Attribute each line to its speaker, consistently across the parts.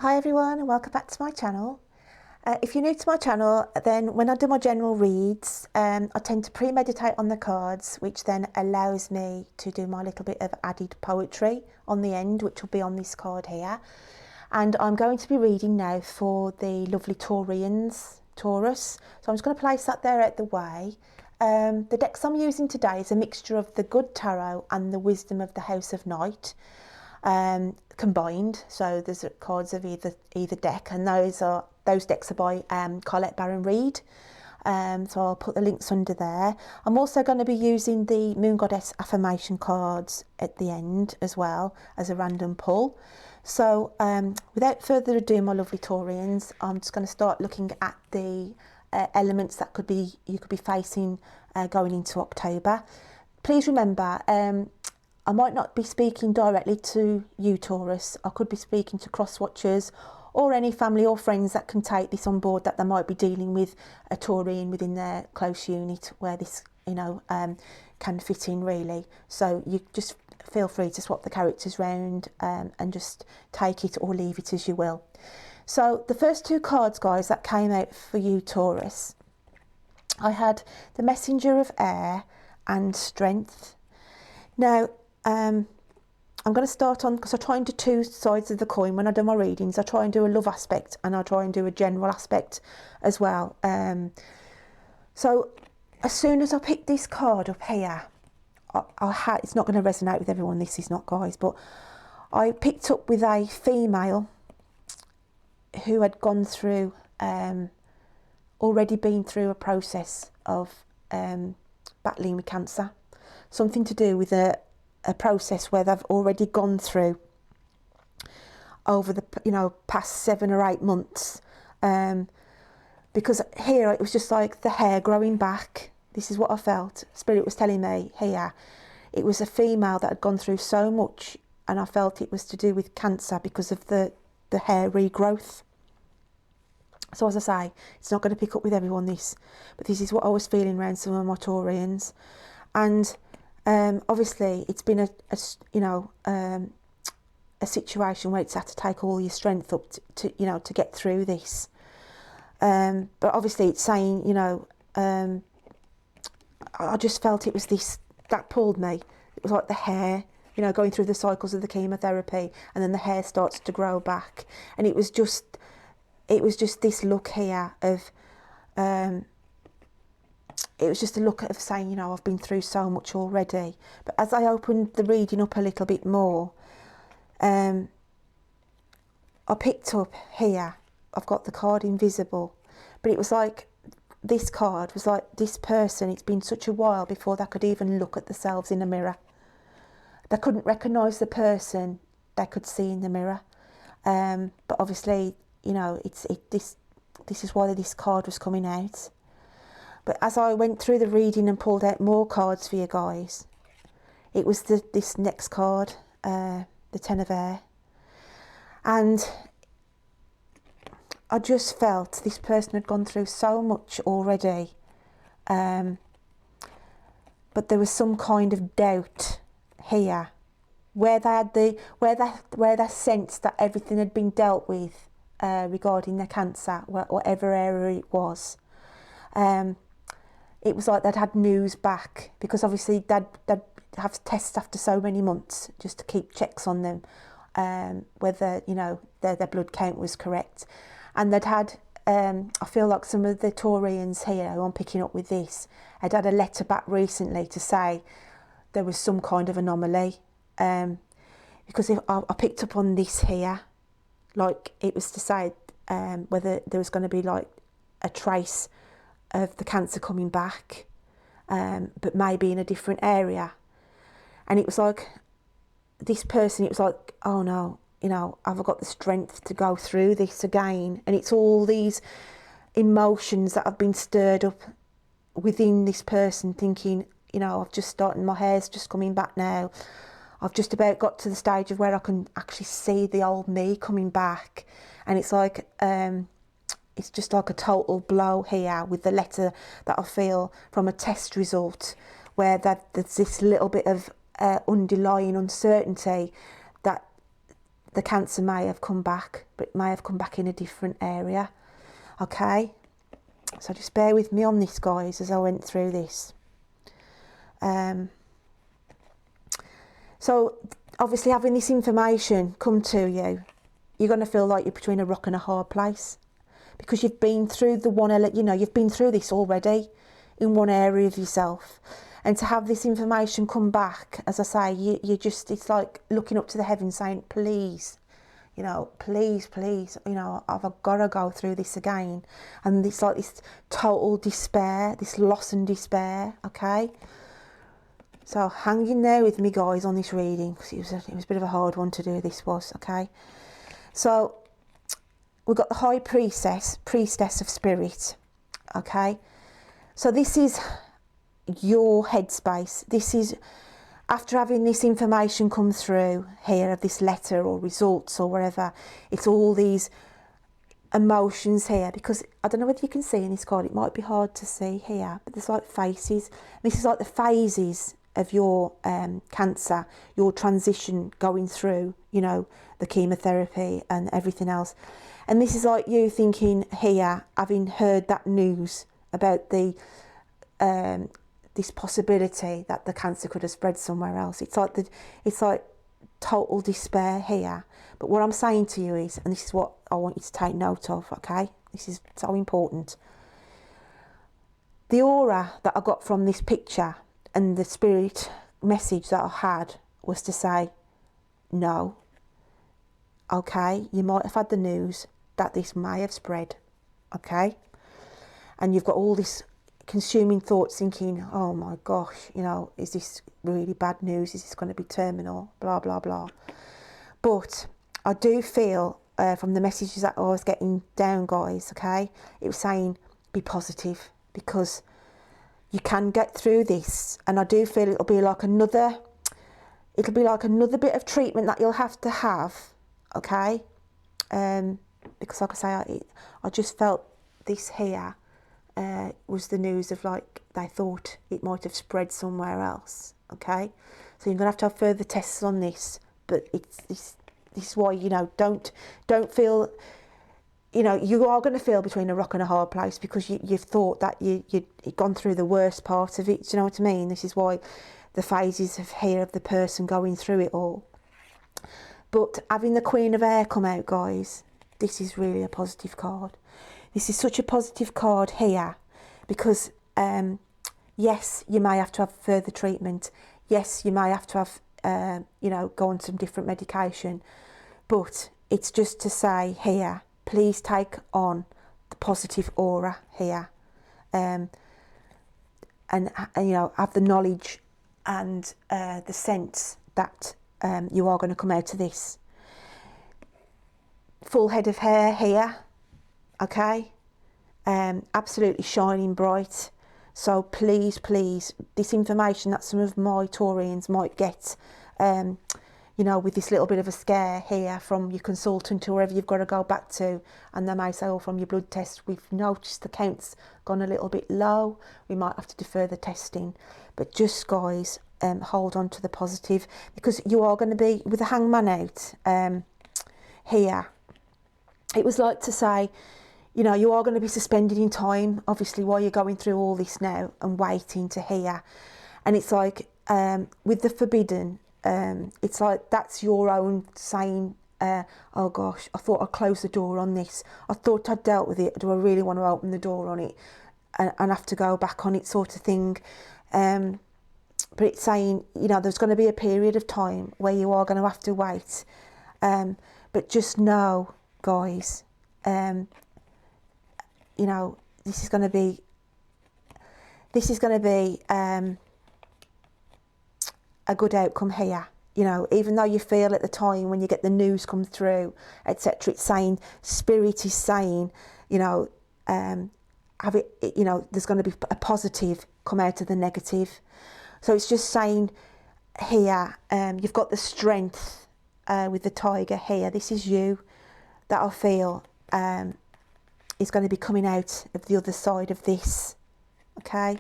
Speaker 1: Hi everyone and welcome back to my channel. If you're new to my channel, then when I do my general reads, I tend to premeditate on the cards, which then allows me to do my little bit of added poetry on the end, which will be on this card here. And I'm going to be reading now for the lovely Taurians, Taurus. So I'm just going to place that there out the way. The decks I'm using today is a mixture of the Good Tarot and the Wisdom of the House of Night. Combined, so there's cards of either deck, and those decks are by Colette Baron, Reid. So I'll put the links under there. I'm also going to be using the Moon Goddess affirmation cards at the end as well as a random pull. So without further ado, my lovely Taurians, I'm just going to start looking at the elements that you could be facing going into October. Please remember, I might not be speaking directly to you, Taurus. I could be speaking to cross-watchers or any family or friends that can take this on board, that they might be dealing with a Taurian within their close unit where this, can fit in really. So you just feel free to swap the characters round and just take it or leave it as you will. So the first two cards, guys, that came out for you, Taurus, I had the Messenger of Air and Strength. Now, I'm going to start on, because I try and do two sides of the coin when I do my readings. I try and do a love aspect and I try and do a general aspect as well. So as soon as I picked this card up here, it's not going to resonate with everyone, this is not, guys, but I picked up with a female who had gone through, already been through a process of battling with cancer. Something to do with a process where they've already gone through over the past 7 or 8 months, because here it was just like the hair growing back. This is what I felt. Spirit was telling me here it was a female that had gone through so much, and I felt it was to do with cancer because of the hair regrowth. So as I say, it's not going to pick up with everyone this, but this is what I was feeling around some of my Taurians. And obviously it's been a situation where it's had to take all your strength up to get through this. But obviously it's saying, I just felt it was this that pulled me. It was like the hair, going through the cycles of the chemotherapy, and then the hair starts to grow back, and it was just this look here of it was just a look of saying, I've been through so much already. But as I opened the reading up a little bit more, I picked up here, I've got the card Invisible, but it was like, this card was like this person, it's been such a while before they could even look at themselves in a mirror. They couldn't recognise the person they could see in the mirror. But obviously, this is why this card was coming out. But as I went through the reading and pulled out more cards for you guys, it was this next card, the Ten of Air. And I just felt this person had gone through so much already. But there was some kind of doubt here, where they sensed that everything had been dealt with regarding their cancer, whatever area it was. It was like they'd had news back, because obviously they'd have tests after so many months just to keep checks on them, whether their blood count was correct. And they'd had, I feel like some of the Taurians here who I'm picking up with this had had a letter back recently to say there was some kind of anomaly, because I picked up on this here, like it was to say whether there was going to be like a trace of the cancer coming back, but maybe in a different area. And it was like this person, it was like, oh no, have I got the strength to go through this again? And it's all these emotions that have been stirred up within this person, thinking, I've just started, my hair's just coming back now. I've just about got to the stage of where I can actually see the old me coming back. And it's like, it's just like a total blow here with the letter that I feel from a test result, where there's this little bit of underlying uncertainty that the Cancer may have come back, but it may have come back in a different area. Okay, so just bear with me on this, guys, as I went through this. So obviously, having this information come to you, you're going to feel like you're between a rock and a hard place, because you've been through the one, you know, you've been through this already in one area of yourself. And to have this information come back, as I say, you just, it's like looking up to the heavens saying, please, you know, please, please, you know, I've got to go through this again. And it's like this total despair, this loss and despair, okay? So hang in there with me, guys, on this reading, because it was a bit of a hard one to do, this was, okay? So we've got the High Priestess of Spirit, okay? So this is your headspace. This is after having this information come through here of this letter or results or whatever. It's all these emotions here, because I don't know whether you can see in this card, it might be hard to see here, but there's like faces. This is like the phases of your cancer, your transition going through, you know, the chemotherapy and everything else. And this is like you thinking here, having heard that news about the this possibility that the cancer could have spread somewhere else. It's like total despair here. But what I'm saying to you is, and this is what I want you to take note of, okay? This is so important. The aura that I got from this picture and the spirit message that I had was to say, no, okay, you might have had the news that this may have spread, okay? And you've got all this consuming thoughts thinking, oh my gosh, you know, is this really bad news? Is this going to be terminal? Blah, blah, blah. But I do feel from the messages that I was getting down, guys, okay, it was saying be positive, because you can get through this. And I do feel it'll be like another bit of treatment that you'll have to have, okay? Because like I say, I just felt this here was the news of, like, they thought it might have spread somewhere else, okay? So you're going to have further tests on this, but this is why, you know, don't feel, you know, you are going to feel between a rock and a hard place, because you've thought that you'd gone through the worst part of it. Do you know what I mean? This is why the phases of here of the person going through it all. But having the Queen of Air come out, guys, this is really a positive card. This is such a positive card here, because yes, you may have to have further treatment. Yes, you may have to have, you know, go on some different medication. But it's just to say here, please take on the positive aura here. And you know, have the knowledge and the sense that you are going to come out of this. Full head of hair here, okay? Absolutely shining bright. So please, please, this information that some of my Taurians might get, you know, with this little bit of a scare here from your consultant or wherever you've got to go back to, and they may say, oh, from your blood test, we've noticed the count's gone a little bit low, we might have to defer the testing. But just, guys, hold on to the positive, because you are going to be, with the Hangman out here, it was like to say, you know, you are going to be suspended in time, obviously, while you're going through all this now and waiting to hear. And it's like, with the forbidden, it's like that's your own saying, oh gosh, I thought I'd close the door on this. I thought I'd dealt with it. Do I really want to open the door on it and have to go back on it, sort of thing? But it's saying, you know, there's going to be a period of time where you are going to have to wait. But just know, guys, you know, this is going to be a good outcome here. You know, even though you feel at the time when you get the news come through, etc., it's saying, Spirit is saying, you know, have it, you know, there's going to be a positive come out of the negative. So it's just saying here, you've got the strength with the tiger here. This is you that I feel is going to be coming out of the other side of this, okay?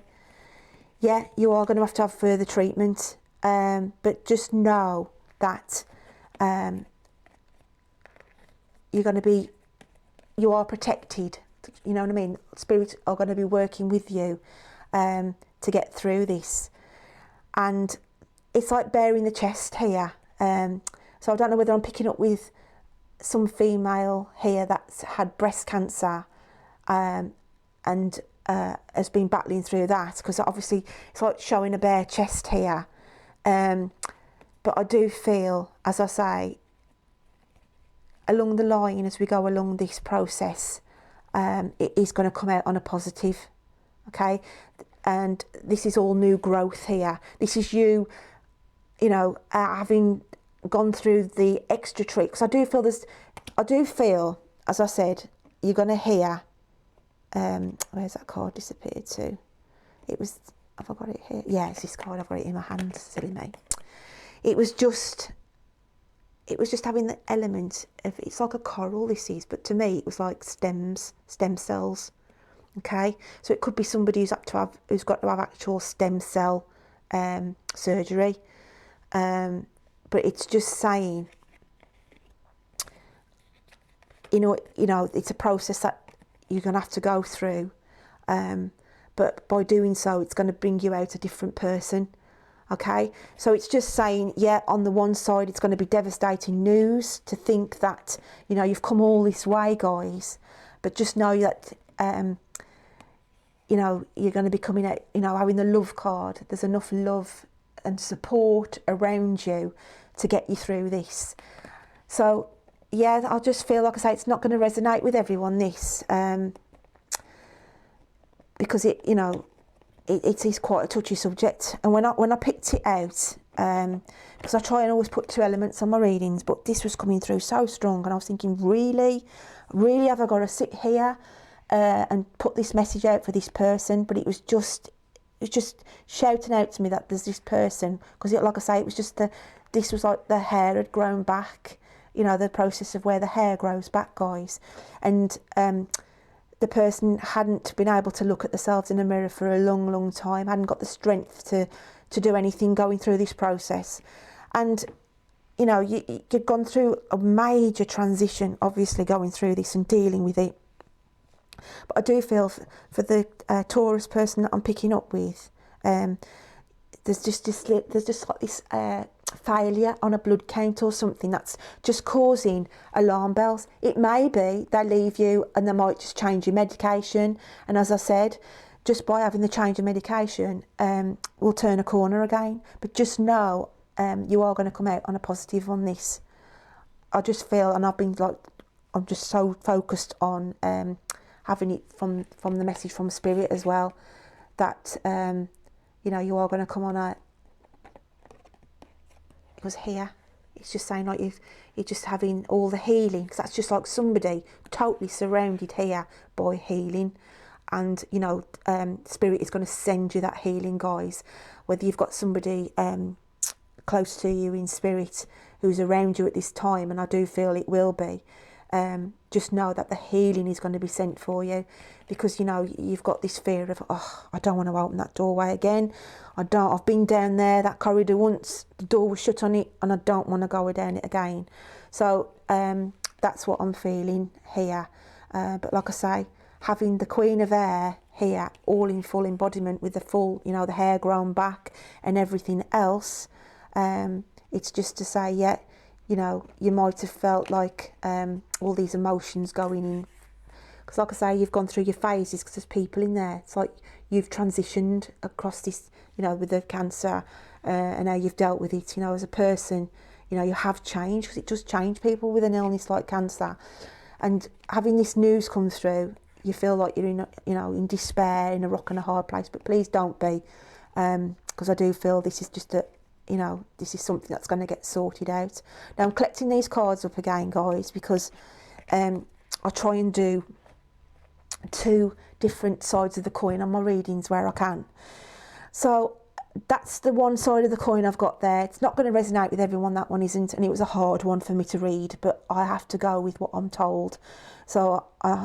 Speaker 1: Yeah, you are going to have further treatment, but just know that you are protected. You know what I mean? Spirits are going to be working with you to get through this. And it's like bearing the chest here. So I don't know whether I'm picking up with some female here that's had breast cancer and has been battling through that, because obviously it's like showing a bare chest here. But I do feel, as I say, along the line, as we go along this process, it is going to come out on a positive, okay? And this is all new growth here. This is you know, having gone through the extra tricks. I do feel, as I said, you're going to hear, where's that card disappeared to? Have I got it here? Yeah, it's this card, I've got it in my hand, silly me. It was just having the element of, it's like a coral, this is, but to me it was like stem cells. Okay, so it could be somebody who's got to have actual stem cell surgery, but it's just saying, you know, it's a process that you're going to have to go through, but by doing so, it's going to bring you out a different person. Okay, so it's just saying, yeah, on the one side, it's going to be devastating news to think that, you know, you've come all this way, guys, but just know that, you know, you're going to be coming out, you know, having the love card. There's enough love and support around you to get you through this. So, yeah, I just feel, like I say, it's not going to resonate with everyone, this, because it, you know, it is quite a touchy subject. And when I picked it out, because I try and always put 2 elements on my readings, but this was coming through so strong, and I was thinking, really have I got to sit here and put this message out for this person? But it was just shouting out to me that there's this person, because like I say, it was just this was like the hair had grown back, you know, the process of where the hair grows back, guys, and the person hadn't been able to look at themselves in a mirror for a long time, hadn't got the strength to do anything going through this process. And, you know, you'd gone through a major transition, obviously, going through this and dealing with it. But I do feel for the Taurus person that I'm picking up with, there's just like this failure on a blood count or something that's just causing alarm bells. It may be they leave you and they might just change your medication, and as I said, just by having the change of medication, we'll turn a corner again. But just know, you are going to come out on a positive on this. I just feel, and I'm just so focused on having it from the message from Spirit as well, that you know, you are going to come on a, because here it's just saying like you're just having all the healing, because that's just like somebody totally surrounded here by healing. And, you know, Spirit is going to send you that healing, guys, whether you've got somebody close to you in spirit who's around you at this time, and I do feel it will be. Just know that the healing is going to be sent for you, because, you know, you've got this fear of, oh, I don't want to open that doorway again. I've been down there, that corridor once, the door was shut on it, and I don't want to go down it again. So that's what I'm feeling here. But like I say, having the Queen of Air here, all in full embodiment with the full, you know, the hair grown back and everything else, it's just to say, yeah, you know, you might have felt like all these emotions going in. Because like I say, you've gone through your phases, because there's people in there. It's like you've transitioned across this, you know, with the cancer, and how you've dealt with it, you know, as a person. You know, you have changed, because it does change people with an illness like cancer. And having this news come through, you feel like you're in, you know, in despair, in a rock and a hard place. But please don't be, because I do feel this is just a, you know, this is something that's going to get sorted out. Now I'm collecting these cards up again, guys, because I try and do 2 different sides of the coin on my readings where I can. So that's the one side of the coin I've got there. It's not going to resonate with everyone, that one isn't, and it was a hard one for me to read, but I have to go with what I'm told. So,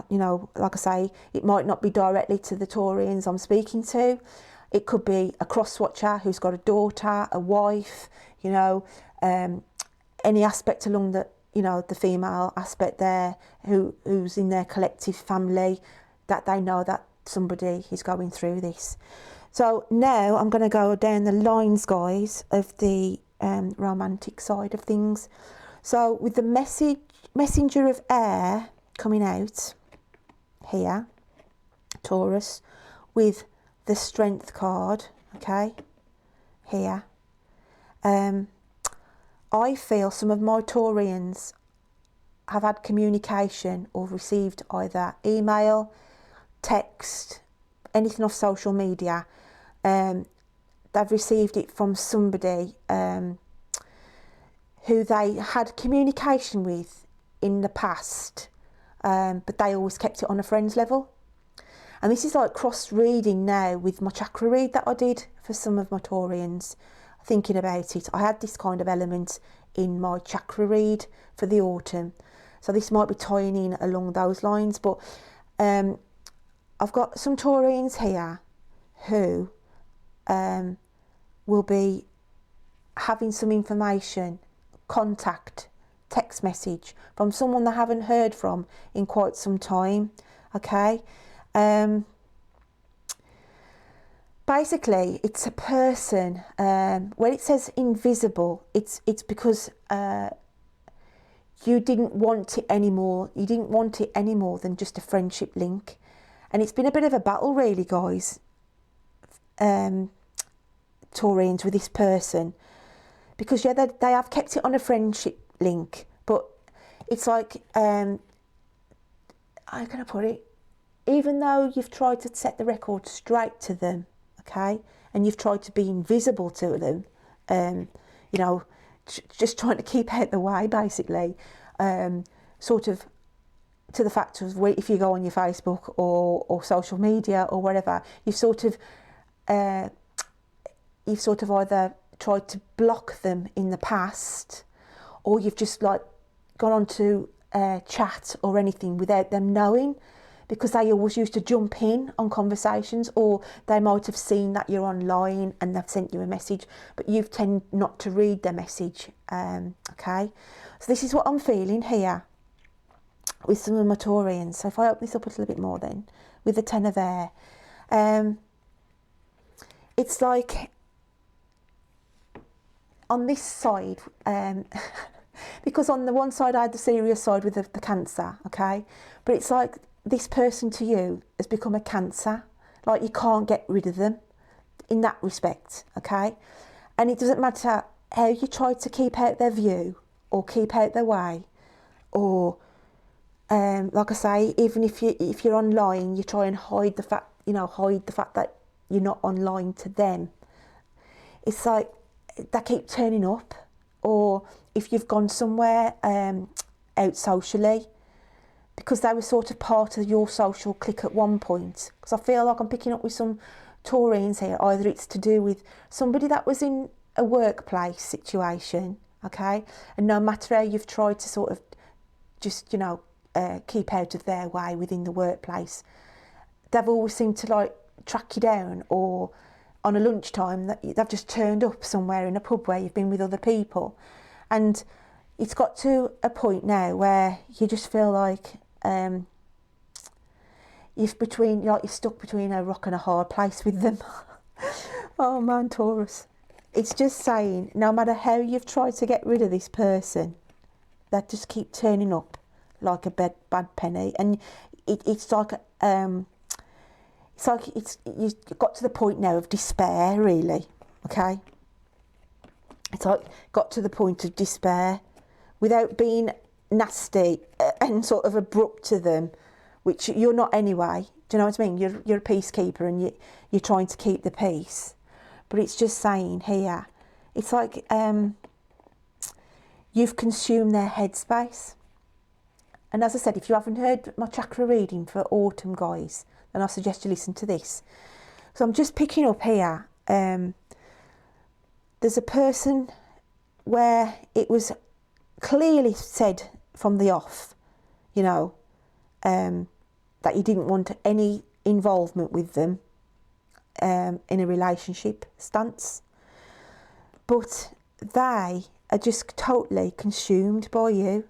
Speaker 1: you know, like I say, it might not be directly to the Taurians I'm speaking to. It could be a cross-watcher who's got a daughter, a wife, you know, any aspect along the, you know, the female aspect there, who's in their collective family, that they know that somebody is going through this. So now I'm going to go down the lines, guys, of the romantic side of things. So with the messenger of air coming out here, Taurus, with the strength card, okay, here, I feel some of my Taurians have had communication or received either email, text, anything off social media. They've received it from somebody who they had communication with in the past, but they always kept it on a friend's level. And this is like cross-reading now with my chakra read that I did for some of my Taurians. Thinking about it, I had this kind of element in my chakra read for the autumn. So this might be tying in along those lines, but I've got some Taurians here who will be having some information, contact, text message from someone they haven't heard from in quite some time, okay? Basically, it's a person. When it says invisible, it's because you didn't want it anymore. You didn't want it any more than just a friendship link, and it's been a bit of a battle, really, guys. Taurians with this person, because yeah, they have kept it on a friendship link, but it's like how can I put it? Even though you've tried to set the record straight to them, okay, and you've tried to be invisible to them, you know, just trying to keep out the way, basically, sort of to the fact of if you go on your Facebook or social media or whatever, you've sort of either tried to block them in the past, or you've just like gone on to chat or anything without them knowing, because they always used to jump in on conversations, or they might have seen that you're online and they've sent you a message, but you've tend not to read their message, okay? So this is what I'm feeling here with some of my Taurians. So if I open this up a little bit more then, with the Ten of Air, it's like on this side, because on the one side I had the serious side with the Cancer, okay? But it's like this person to you has become a Cancer, like you can't get rid of them in that respect, okay? And it doesn't matter how you try to keep out their view or keep out their way, or like I say, even if you're online, you try and hide the fact that you're not online to them. It's like they keep turning up, or if you've gone somewhere out socially, because they were sort of part of your social clique at one point. Because I feel like I'm picking up with some Taurians here, either it's to do with somebody that was in a workplace situation, okay, and no matter how you've tried to sort of just, you know, keep out of their way within the workplace, they've always seemed to like track you down, or on a lunchtime that they've just turned up somewhere in a pub where you've been with other people. And it's got to a point now where you just feel like you're stuck between a rock and a hard place with them. Oh man, Taurus. It's just saying, no matter how you've tried to get rid of this person, they just keep turning up like a bad penny. And it's like you've got to the point now of despair, really, okay? It's like got to the point of despair without being nasty and sort of abrupt to them, which you're not anyway. Do you know what I mean? You're a peacekeeper and you're trying to keep the peace. But it's just saying here, it's like you've consumed their headspace. And as I said, if you haven't heard my chakra reading for autumn, guys, then I suggest you listen to this. So I'm just picking up here. There's a person where it was clearly said from the off, you know, that you didn't want any involvement with them in a relationship stance. But they are just totally consumed by you.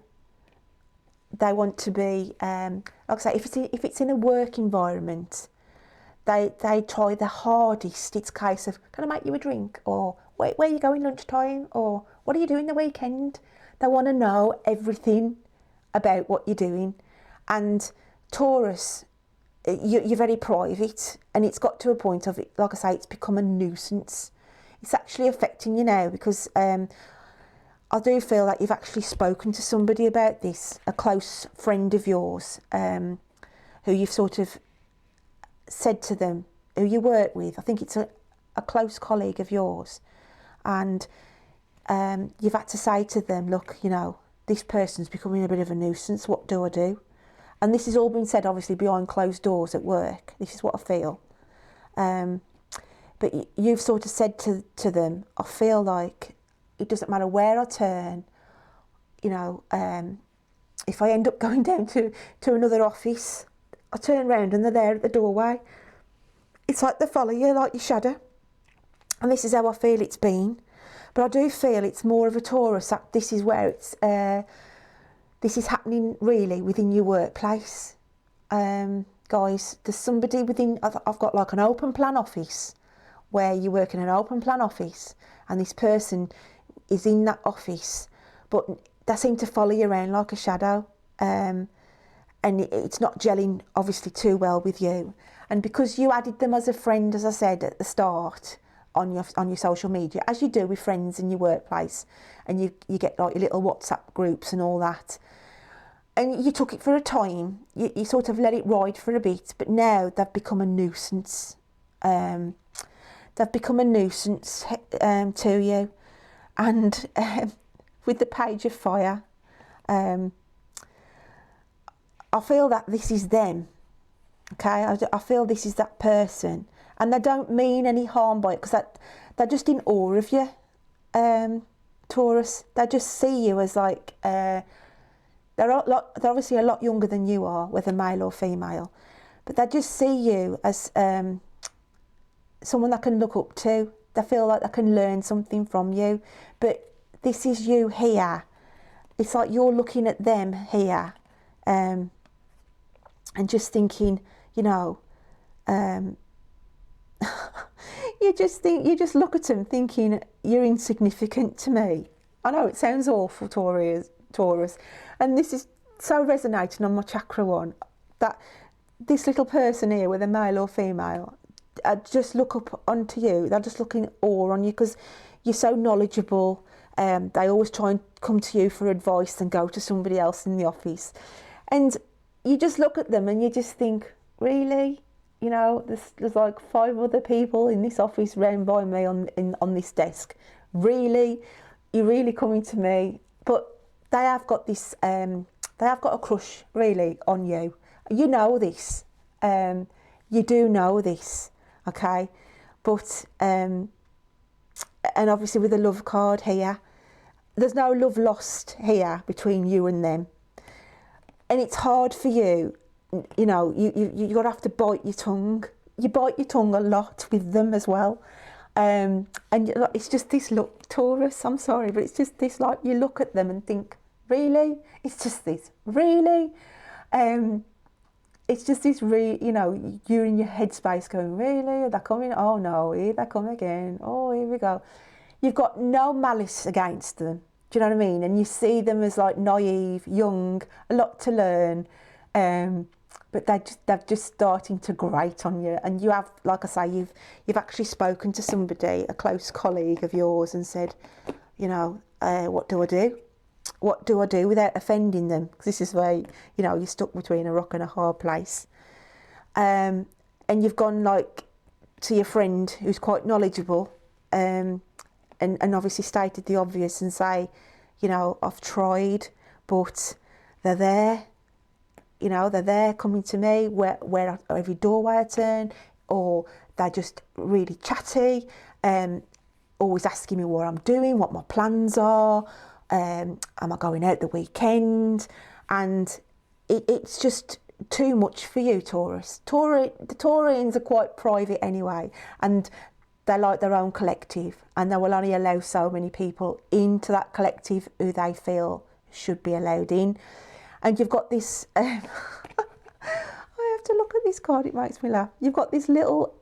Speaker 1: they want to be, like I say, if it's in a work environment, they try their hardest. It's a case of, can I make you a drink? Or where are you going lunchtime? Or what are you doing the weekend? They want to know everything about what you're doing. And Taurus, you're very private, and it's got to a point of it, like I say, it's become a nuisance. It's actually affecting you now, because I do feel that you've actually spoken to somebody about this, a close friend of yours, who you've sort of said to them, who you work with. I think it's a close colleague of yours, and you've had to say to them, look, you know, this person's becoming a bit of a nuisance, what do I do? And this has all been said obviously behind closed doors at work. This is what I feel. But you've sort of said to them, I feel like it doesn't matter where I turn, you know, if I end up going down to another office, I turn around and they're there at the doorway. It's like they follow you, like your shadow. And this is how I feel it's been. But I do feel it's more of a Taurus, that this is where it's, this is happening really within your workplace. Guys, there's somebody within, I've got like an open plan office, where you work in an open plan office, and this person is in that office, but they seem to follow you around like a shadow, and it's not gelling obviously too well with you. And because you added them as a friend, as I said at the start, on your social media, as you do with friends in your workplace, and you get like your little WhatsApp groups and all that, and you took it for a time, you sort of let it ride for a bit, but now they've become a nuisance. They've become a nuisance to you. And with the Page of Fire, I feel that this is them, okay? I feel this is that person. And they don't mean any harm by it, because they're just in awe of you, Taurus. They just see you as like, they're obviously a lot younger than you are, whether male or female. But they just see you as someone they can look up to. They feel like they can learn something from you. But this is you here. It's like you're looking at them here, and just thinking, you know, you just look at them thinking, you're insignificant to me. I know it sounds awful, Taurus, and this is so resonating on my chakra one, that this little person here, whether male or female, just look up onto you. They're just looking in awe on you, because you're so knowledgeable. They always try and come to you for advice and go to somebody else in the office. And you just look at them and you just think, really? You know, there's like 5 other people in this office round by me on this desk. Really? You're really coming to me? But they have got this, they have got a crush really on you. You know this. You do know this, okay? But, and obviously with the love card here, there's no love lost here between you and them. And it's hard for you, you know, you're going to have to bite your tongue. You bite your tongue a lot with them as well. And it's just this look, Taurus, I'm sorry, but it's just this, like, you look at them and think, really? It's just this, really? It's just this, you know, you're in your headspace going, really? Are they coming? Oh no, here they come again. Oh, here we go. You've got no malice against them. Do you know what I mean? And you see them as like naive, young, a lot to learn. But they're just starting to grate on you. And you have, like I say, you've actually spoken to somebody, a close colleague of yours, and said, you know, what do I do? What do I do without offending them? Because this is where, you know, you're stuck between a rock and a hard place. And you've gone like to your friend who's quite knowledgeable, and obviously stated the obvious and say, you know, I've tried, but they're there. You know, they're there coming to me where every doorway I turn, or they're just really chatty, always asking me what I'm doing, what my plans are, am I going out the weekend? And it's just too much for you, Taurus. The Taurians are quite private anyway, and they're like their own collective, and they will only allow so many people into that collective who they feel should be allowed in. And you've got this, I have to look at this card, it makes me laugh. You've got this little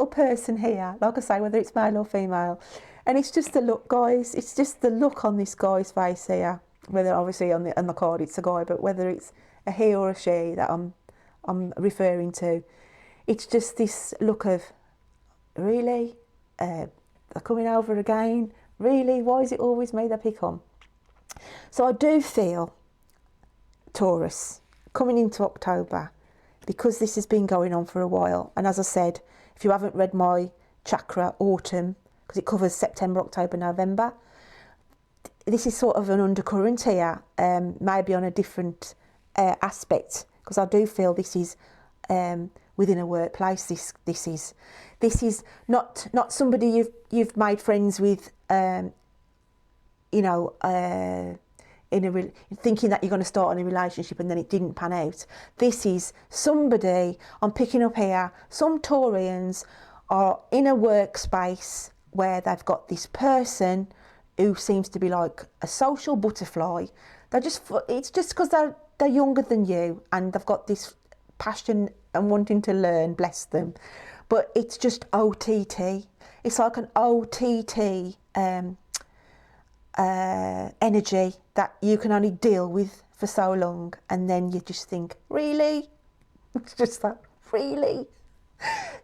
Speaker 1: person here, like I say, whether it's male or female. And it's just the look, guys, it's just the look on this guy's face here. Whether obviously on the card it's a guy, but whether it's a he or a she that I'm referring to, it's just this look of, really? They're coming over again? Really? Why is it always me they pick on? So I do feel, Taurus, coming into October, because this has been going on for a while, and as I said, if you haven't read my chakra autumn, because it covers September, October, November, this is sort of an undercurrent here, maybe on a different aspect, because I do feel this is within a workplace. This is not somebody you've made friends with, you know, thinking that you're going to start on a relationship and then it didn't pan out. This is somebody, I'm picking up here, some Taurians are in a workspace where they've got this person who seems to be like a social butterfly. It's just because they're younger than you and they've got this passion and wanting to learn, bless them. But it's just OTT. It's like an OTT energy that you can only deal with for so long, and then you just think, really? It's just that, really?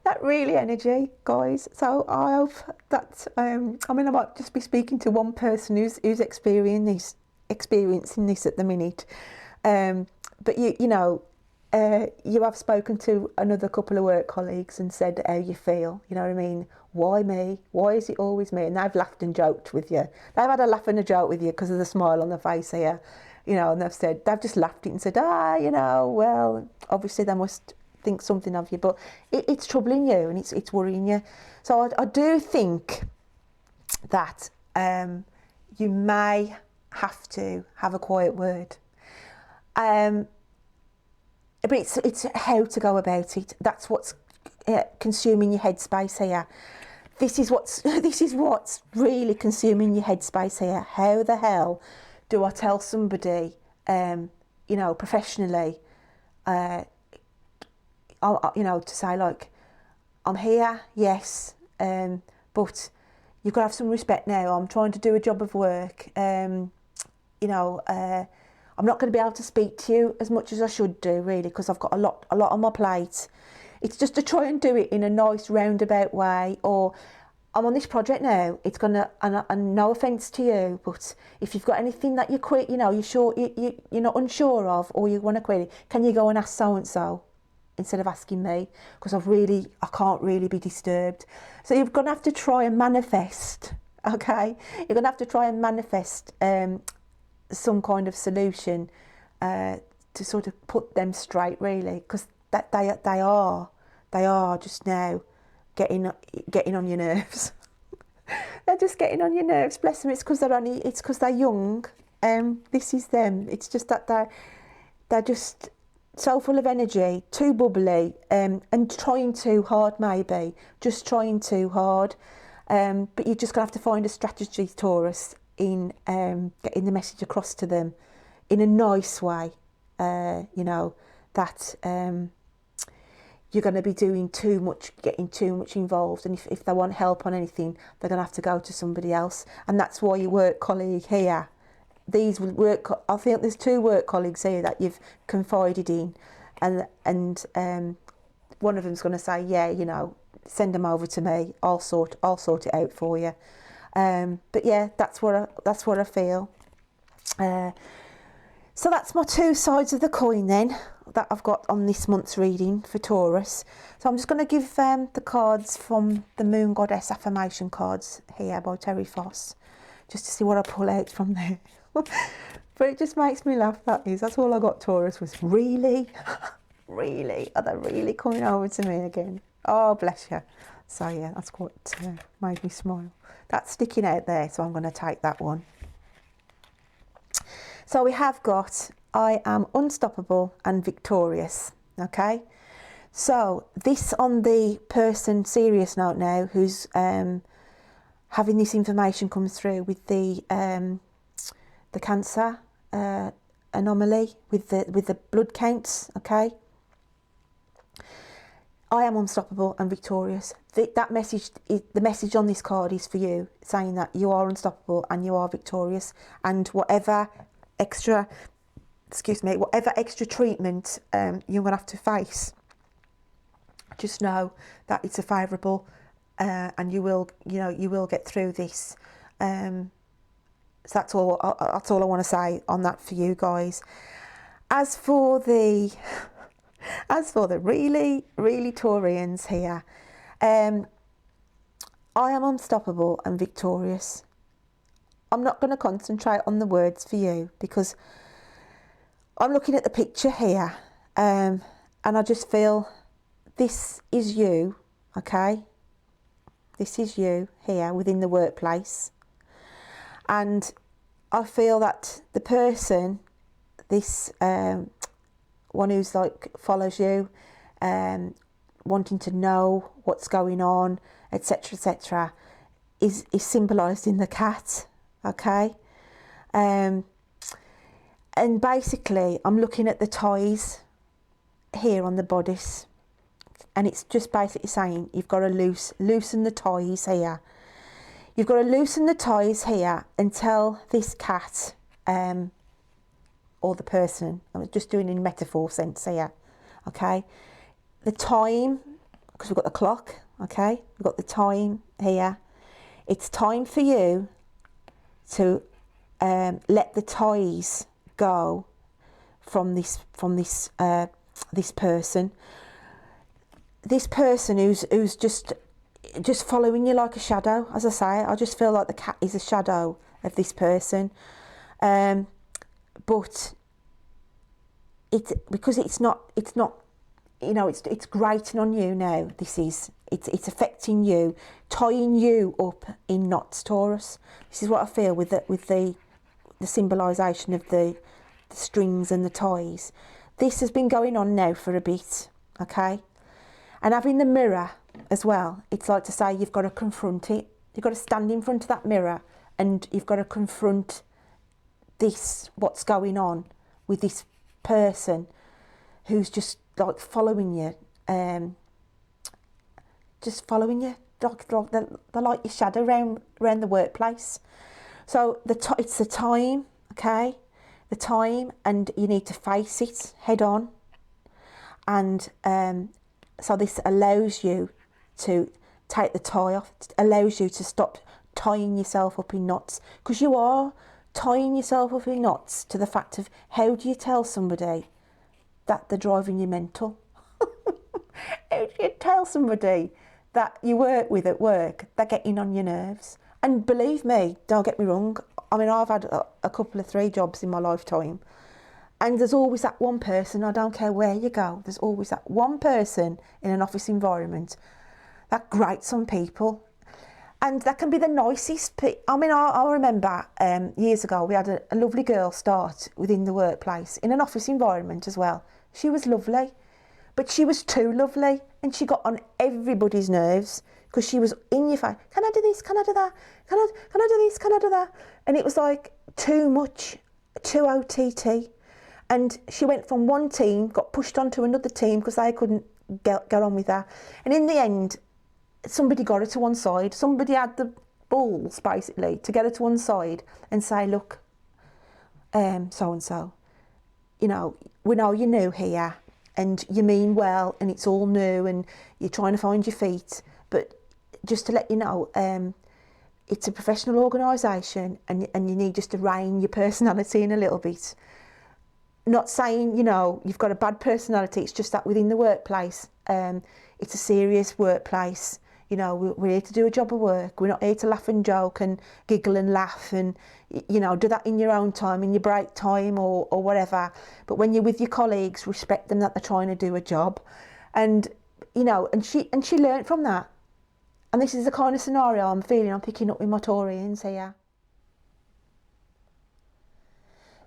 Speaker 1: That really energy, guys. So I hope that, I mean, I might just be speaking to one person who's experiencing this at the minute. But you know, you have spoken to another couple of work colleagues and said how you feel, you know what I mean? Why me? Why is it always me? And they've laughed and joked with you. They've had a laugh and a joke with you because of the smile on their face here, you know, and they've just laughed it and said, you know, well, obviously they must think something of you, but it's troubling you and it's worrying you. So I do think that you may have to have a quiet word. But it's how to go about it. That's what's consuming your headspace here. This is what's really consuming your headspace here. How the hell do I tell somebody, you know, professionally, you know, to say like, I'm here, yes, but you've got to have some respect now. I'm trying to do a job of work. You know, I'm not going to be able to speak to you as much as I should do, really, because I've got a lot on my plate. It's just to try and do it in a nice roundabout way. Or I'm on this project now. It's gonna, and no offence to you, but if you've got anything that you quit, you know, you're not unsure of, or you want to quit it, can you go and ask so and so instead of asking me? Because I can't really be disturbed. So you're gonna have to try and manifest. Okay, you're gonna have to try and manifest some kind of solution to sort of put them straight, really, because that they are just now getting on your nerves. They're just getting on your nerves, bless them. It's because they're young. This is them. It's just that they're just so full of energy, too bubbly, and trying too hard, maybe just trying too hard. But you're just gonna have to find a strategy, Taurus, in getting the message across to them in a nice way. You know, that you're going to be doing too much, getting too much involved, and if they want help on anything, they're going to have to go to somebody else. And that's why your work colleague here, I think there's 2 work colleagues here that you've confided in, and one of them's going to say, yeah, you know, send them over to me, I'll sort it out for you. But yeah, that's what I feel. So that's my 2 sides of the coin then that I've got on this month's reading for Taurus. So I'm just going to give the cards from the Moon Goddess affirmation cards here by Terri Foss, just to see what I pull out from there. But it just makes me laugh, that's all I got, Taurus, was really? Really? Are they really coming over to me again? Oh, bless you. So yeah, that's what made me smile. That's sticking out there, so I'm going to take that one. So we have got, I am unstoppable and victorious, okay? So this on the person, serious note now, who's having this information come through with the cancer anomaly with the blood counts, okay? I am unstoppable and victorious. That message, the message on this card is for you, saying that you are unstoppable and you are victorious, and whatever extra treatment you're gonna have to face, just know that it's a favourable, and you will get through this. So that's all I want to say on that for you guys. As for the really Taurians here, I am unstoppable and victorious. I'm not going to concentrate on the words for you, because I'm looking at the picture here, and I just feel this is you, okay? This is you here within the workplace. And I feel that the person, this one who's like follows you, wanting to know what's going on, etc., etc., is symbolised in the cat, okay? And basically, I'm looking at the ties here on the bodice, and it's just basically saying you've got to loosen the ties here. You've got to loosen the ties here and tell this cat, or the person, I'm just doing in metaphor sense here, okay? The time, because we've got the clock, okay? We've got the time here. It's time for you to let the ties go from this person. This person who's just following you like a shadow. As I say, I just feel like the cat is a shadow of this person, but because it's not you know, it's grating on you now. It's affecting you, tying you up in knots, Taurus. This is what I feel with the symbolisation of the strings and the ties. This has been going on now for a bit, okay? And having the mirror as well, it's like to say you've got to confront it. You've got to stand in front of that mirror and you've got to confront what's going on with this person who's just like following you, they're like your shadow around the workplace. So it's the time, okay? The time, and you need to face it head on. And so this allows you to take the tie off. It allows you to stop tying yourself up in knots, because you are tying yourself up in knots to the fact of, how do you tell somebody that they're driving you mental? How do you tell somebody that you work with at work, they're getting on your nerves? And believe me, don't get me wrong, I mean, I've had a couple of 3 jobs in my lifetime, and there's always that one person, I don't care where you go, there's always that one person in an office environment that grates on people. And that can be the nicest. I mean, I remember years ago, we had a lovely girl start within the workplace, in an office environment as well. She was lovely, but she was too lovely, and she got on everybody's nerves because she was in your face. Can I do this? Can I do that? Can I do this? Can I do that? And it was like too much, too OTT. And she went from one team, got pushed onto another team because they couldn't get on with her. And in the end, somebody got her to one side. Somebody had the balls, basically, to get her to one side and say, look, so-and-so, you know, we know you're new here and you mean well and it's all new and you're trying to find your feet. But just to let you know, it's a professional organisation and you need just to rein your personality in a little bit. Not saying, you know, you've got a bad personality, it's just that within the workplace, it's a serious workplace. You know, we're here to do a job of work. We're not here to laugh and joke and giggle and laugh and, you know, do that in your own time, in your break time or whatever. But when you're with your colleagues, respect them that they're trying to do a job. And, you know, and she learnt from that. And this is the kind of scenario I'm picking up with my Taurians here.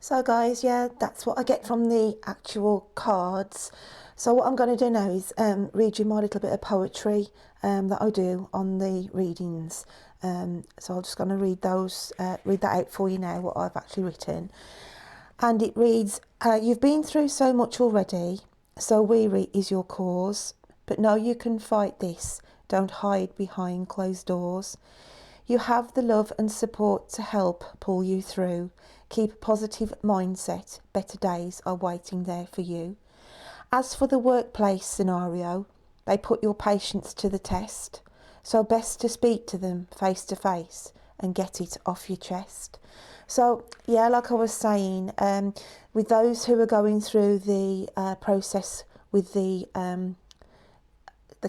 Speaker 1: So guys, yeah, that's what I get from the actual cards. So what I'm going to do now is read you my little bit of poetry that I do on the readings. So I'm just going to read that out for you now, what I've actually written. And it reads, you've been through so much already, so weary is your cause, but know you can fight this. Don't hide behind closed doors. You have the love and support to help pull you through. Keep a positive mindset. Better days are waiting there for you. As for the workplace scenario, they put your patience to the test. So best to speak to them face to face and get it off your chest. So yeah, like I was saying, with those who are going through the process with the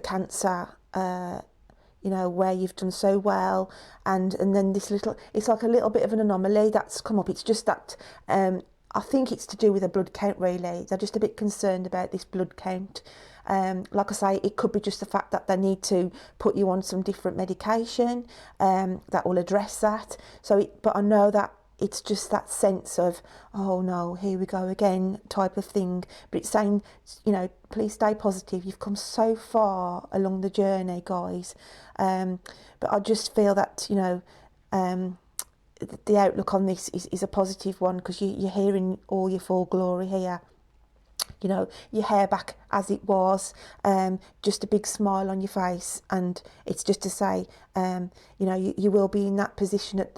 Speaker 1: cancer, you know, where you've done so well, and then this little, it's like a little bit of an anomaly that's come up. It's just that I think it's to do with a blood count, really. They're just a bit concerned about this blood count. Like I say, it could be just the fact that they need to put you on some different medication that will address that. So, but I know that it's just that sense of, oh no, here we go again type of thing. But it's saying, you know, please stay positive. You've come so far along the journey, guys. But I just feel that, you know, the outlook on this is a positive one, because you're hearing all your full glory here. You know, your hair back as it was, just a big smile on your face, and it's just to say, you know, you will be in that position at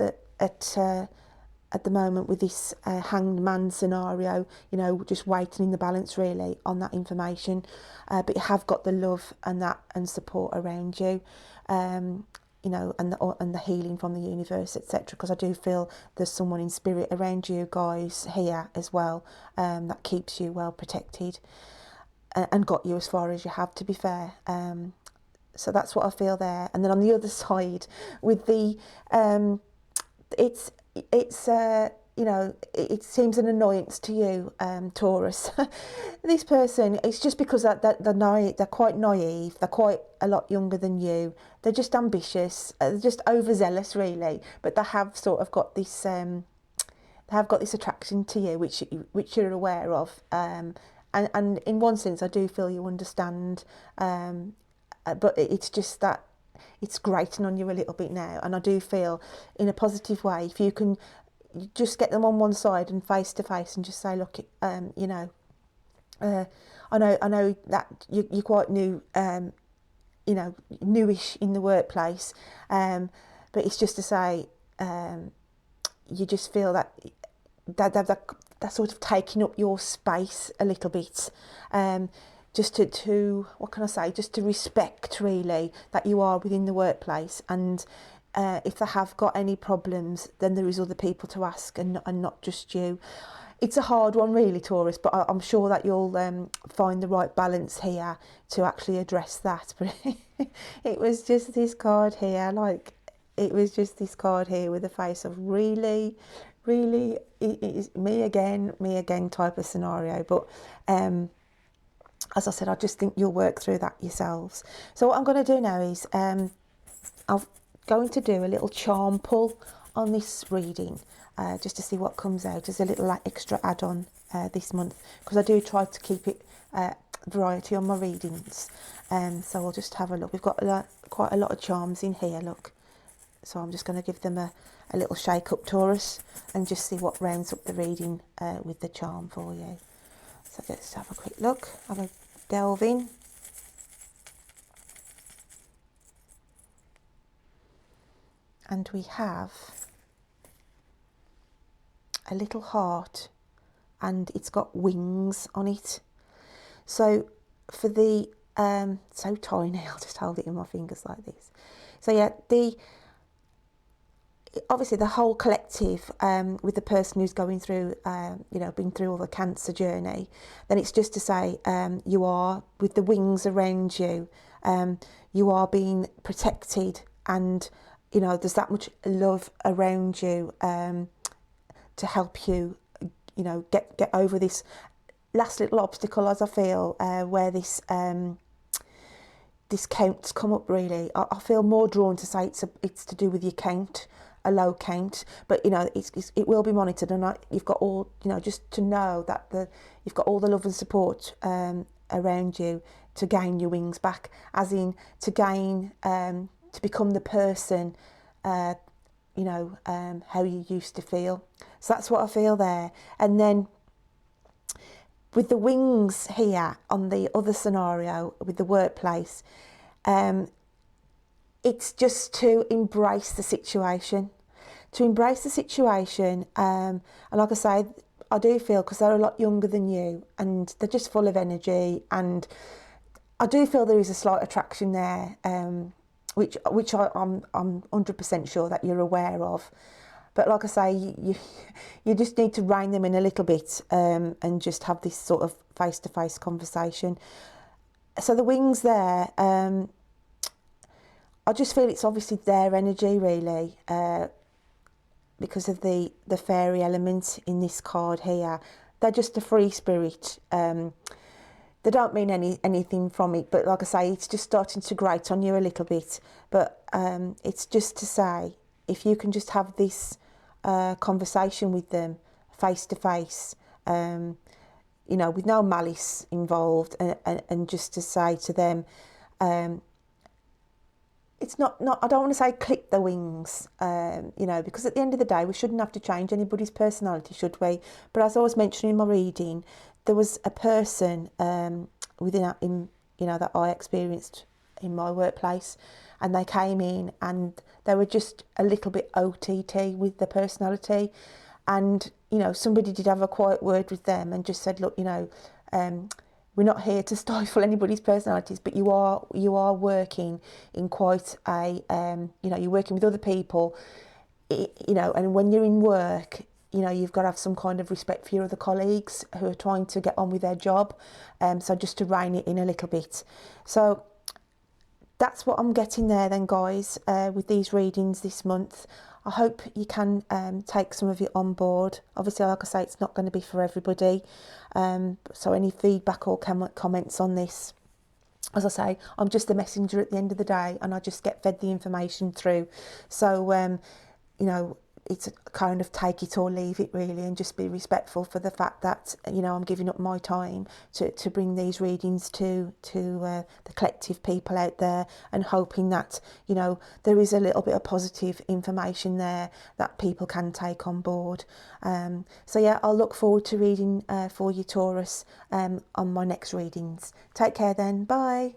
Speaker 1: the moment with this hanged man scenario. You know, just waiting in the balance really on that information, but you have got the love and support around you. You know, and the healing from the universe, etc. Because I do feel there's someone in spirit around you guys here as well, that keeps you well protected and got you as far as you have, to be fair. So that's what I feel there. And then on the other side, with the it's you know, it seems an annoyance to you, Taurus. This person, it's just because they're quite naive, they're quite a lot younger than you, they're just ambitious, they're just overzealous really, but they have sort of got this attraction to you, which you're aware of, and in one sense I do feel you understand, but it's just that it's grating on you a little bit now. And I do feel, in a positive way, if you can just get them on one side and face to face and just say, look, you know, I know that you're quite new, you know, newish in the workplace, but it's just to say, you just feel that they're sort of taking up your space a little bit, just to what can I say, just to respect really that you are within the workplace, and if they have got any problems, then there is other people to ask, and not just you. It's a hard one really, Taurus, but I'm sure that you'll find the right balance here to actually address that. But it was just this card here, like, it was just this card here with a face of really, it is me again type of scenario. But as I said, I just think you'll work through that yourselves. So what I'm going to do now is I'm going to do a little charm pull on this reading, just to see what comes out as a little extra add-on this month, because I do try to keep it variety on my readings. So I'll just have a look. We've got quite a lot of charms in here, look. So I'm just going to give them a little shake up, Taurus, and just see what rounds up the reading with the charm for you. So let's have a quick look, have a delve in. And we have a little heart, and it's got wings on it. So for the so tiny, I'll just hold it in my fingers like this. So yeah, obviously the whole collective, with the person who's going through, you know, been through all the cancer journey, then it's just to say, you are, with the wings around you, you are being protected, and you know, there's that much love around you, to help you, you know, get over this last little obstacle, as I feel, where this count's come up really. I feel more drawn to say it's to do with your count, a low count, but you know, it will be monitored, and you've got all, you know, just to know that you've got all the love and support around you to gain your wings back, as in to gain, to become the person you know, how you used to feel. So that's what I feel there. And then with the wings here on the other scenario with the workplace, it's just to embrace the situation. To embrace the situation, and like I say, I do feel, because they're a lot younger than you and they're just full of energy, and I do feel there is a slight attraction there, which I'm 100% sure that you're aware of. But like I say, you just need to rein them in a little bit, and just have this sort of face-to-face conversation. So the wings there, I just feel it's obviously their energy, really, because of the fairy element in this card here. They're just a free spirit. They don't mean anything from it, but like I say, it's just starting to grate on you a little bit. But it's just to say, if you can just have this conversation with them face to face, you know, with no malice involved, and just to say to them, it's not I don't want to say clip the wings, you know, because at the end of the day, we shouldn't have to change anybody's personality, should we? But as I was mentioning in my reading, there was a person within you know, that I experienced in my workplace, and they came in and they were just a little bit OTT with their personality, and you know, somebody did have a quiet word with them and just said, look, you know, we're not here to stifle anybody's personalities, but you are working in quite a you know, you're working with other people, you know, and when you're in work, you know, you've got to have some kind of respect for your other colleagues who are trying to get on with their job. So just to rein it in a little bit. So that's what I'm getting there then, guys, with these readings this month. I hope you can take some of it on board. Obviously, like I say, it's not going to be for everybody. So any feedback or comments on this, as I say, I'm just the messenger at the end of the day, and I just get fed the information through. So, you know, it's kind of take it or leave it, really, and just be respectful for the fact that, you know, I'm giving up my time to bring these readings to the collective people out there, and hoping that, you know, there is a little bit of positive information there that people can take on board. So yeah, I'll look forward to reading for you, Taurus, on my next readings. Take care then. Bye.